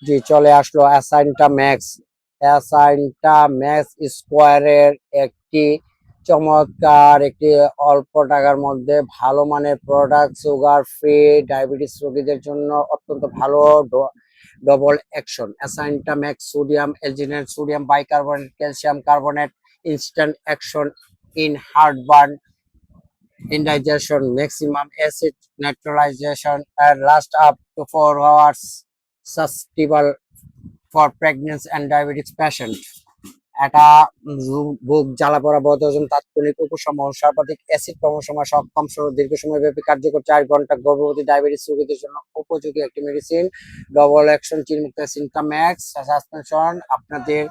জি, চলে আসলো অ্যাসাইনটা max. অ্যাসাইনটা max স্কোয়ারের একটি চমৎকার একটি অল্প টাকার মধ্যে ভালো মানের প্রোডাক্ট, সুগার ফ্রি, ডায়াবেটিস রোগীদের জন্য অত্যন্ত ভালো ডবল অ্যাকশন অ্যাসাইনটা max sodium alginate sodium bicarbonate calcium carbonate instant action in heartburn indigestion, maximum acid neutralization, and last up to 4 hours, sustainable for pregnancy and diabetes patient. এটা বুক জ্বালা পড়া বদহজম তাৎক্ষণিক উপশম সর্বাধিক অ্যাসিড প্রমোসময় সক্ষম দীর্ঘ সময় ব্যাপী কার্যকর 4 ঘন্টা গর্ভবতী ডায়াবেটিস রোগীদের জন্য উপযোগী একটি মেডিসিন ডবল অ্যাকশন চিনমুক্ত সিনকাম্যাক্স সাসপেনশন আপনাদের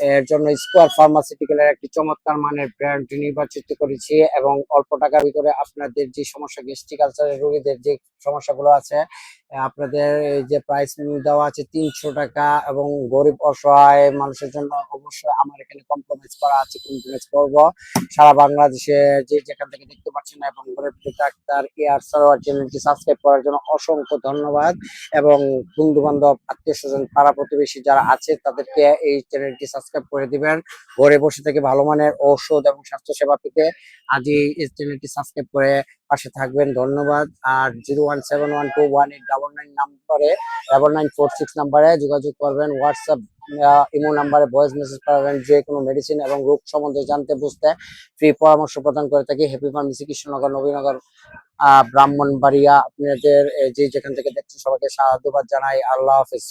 এর জন্য স্কোয়ার ফার্মাসিউটিক্যালের একটি চমৎকার মানের ব্র্যান্ড নির্বাচিত করেছি এবং অল্প টাকার ভিতরে আপনাদের যে সমস্যা গ্যাস্ট্রিক আলসারের রোগীদের যে সমস্যাগুলো আছে আপনাদের এই যে প্রাইস দেওয়া আছে 300 টাকা এবং গরিব অসহায় মানুষের জন্য অবশ্যই আমার এখানে কম্প্রোমাইজ করা আছে, কম্প্রোমাইজ করবো। সারা বাংলাদেশে যে যেখান থেকে দেখতে পাচ্ছেন এবং গরিব ডাক্তার এয়ার সারোয়ার চ্যানেলটি সাবস্ক্রাইব করার জন্য অসংখ্য ধন্যবাদ এবং বন্ধু বান্ধব আত্মীয় স্বজন পাড়া প্রতিবেশী যারা আছে তাদেরকে এই চ্যানেলটি সাবস্ক্রাইব করে দিবেন। ঘরে বসে থেকে ভালো মানের ঔষধ এবং স্বাস্থ্য সেবা পেতে আজই এই চ্যানেলটি সাবস্ক্রাইব করে পাশে থাকবেন। ধন্যবাদ। আর 017121899 নাম্বারে 9946 নাম্বারে যোগাযোগ করবেন। হোয়াটসঅ্যাপ ইমো নাম্বারে ভয়েস মেসেজ পাবেন। যে কোনো মেডিসিন এবং রোগ সম্বন্ধে জানতে বুঝতে ফ্রি পরামর্শ প্রদান করে থাকি। Happy pharmacy Krishnanagar Nabinagar Brahmanbaria. আপনাদের যে যেখান থেকে দেখছেন সবাইকে সাধুবাদ জানাই। আল্লাহ হাফিজ।